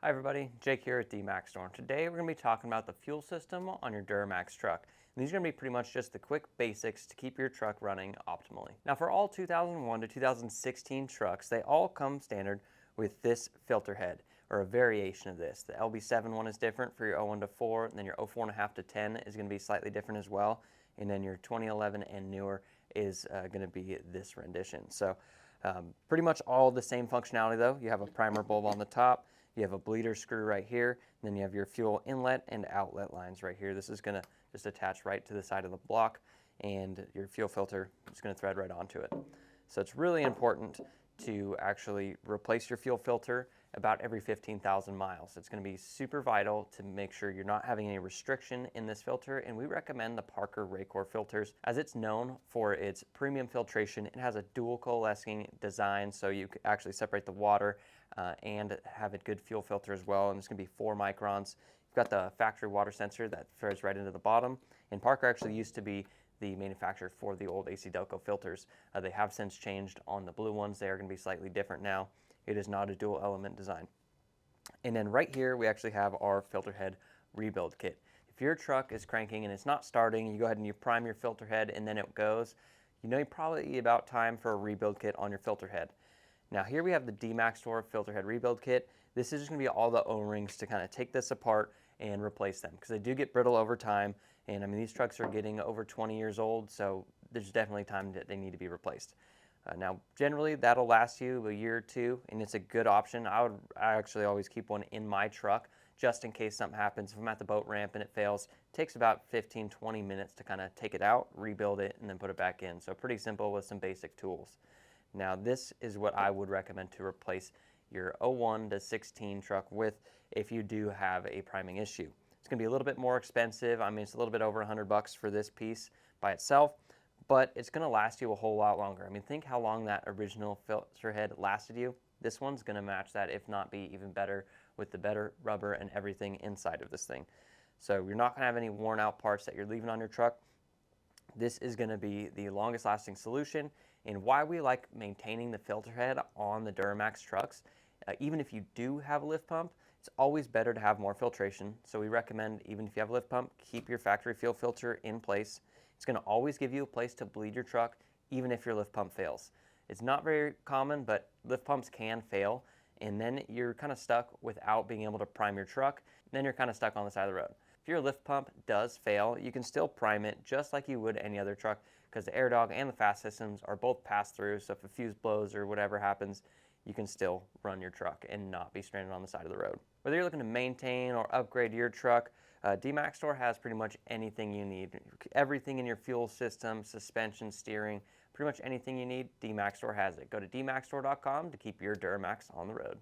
Hi everybody, Jake here at DmaxStore. Today we're going to be talking about the fuel system on your Duramax truck. And these are going to be pretty much just the quick basics to keep your truck running optimally. Now for all 2001 to 2016 trucks, they all come standard with this filter head, or a variation of this. The LB7 one is different for your 01 to 4, and then your 04.5 to 10 is going to be slightly different as well. And then your 2011 and newer is going to be this rendition. So pretty much all the same functionality though. You have a primer bulb on the top. You have a bleeder screw right here, and then you have your fuel inlet and outlet lines right here. This is going to just attach right to the side of the block, and your fuel filter is going to thread right onto it. So it's really important to actually replace your fuel filter about every 15,000 miles. It's going to be super vital to make sure you're not having any restriction in this filter, and we recommend the Parker Racor filters as it's known for its premium filtration. It has a dual coalescing design, so you can actually separate the water and have a good fuel filter as well, and it's going to be 4 microns. You've got the factory water sensor that threads right into the bottom, and Parker actually used to be the manufacturer for the old AC Delco filters. They have since changed on the blue ones. They are going to be slightly different now. It is not a dual element design. And then right here we actually have our filter head rebuild kit. If your truck is cranking and it's not starting, you go ahead and you prime your filter head and then it goes, you know you're probably about time for a rebuild kit on your filter head. Now here we have the DmaxStore filter head rebuild kit. This is just going to be all the O-rings to kind of take this apart and replace them, because they do get brittle over time, and I mean these trucks are getting over 20 years old, so there's definitely time that they need to be replaced. Now generally that'll last you a year or two, and it's a good option. I actually always keep one in my truck just in case something happens. If I'm at the boat ramp and it fails, it takes about 15-20 minutes to kind of take it out, rebuild it, and then put it back in. So pretty simple with some basic tools. Now this is what I would recommend to replace your 01 to 16 truck with if you do have a priming issue. It's going to be a little bit more expensive. I mean, it's a little bit over $100 for this piece by itself, but it's going to last you a whole lot longer. I mean, think how long that original filter head lasted you. This one's going to match that, if not be even better, with the better rubber and everything inside of this thing. So you're not going to have any worn out parts that you're leaving on your truck. This is going to be the longest lasting solution, and why we like maintaining the filter head on the Duramax trucks. Even if you do have a lift pump, it's always better to have more filtration. So we recommend, even if you have a lift pump, keep your factory fuel filter in place. It's going to always give you a place to bleed your truck, even if your lift pump fails. It's not very common, but lift pumps can fail, and then you're kind of stuck without being able to prime your truck. Then you're kind of stuck on the side of the road. If your lift pump does fail, you can still prime it just like you would any other truck, because the air dog and the fast systems are both pass through. So if a fuse blows or whatever happens, you can still run your truck and not be stranded on the side of the road. Whether you're looking to maintain or upgrade your truck, DmaxStore has pretty much anything you need. Everything in your fuel system, suspension, steering, pretty much anything you need, DmaxStore has it. Go to DmaxStore.com to keep your Duramax on the road.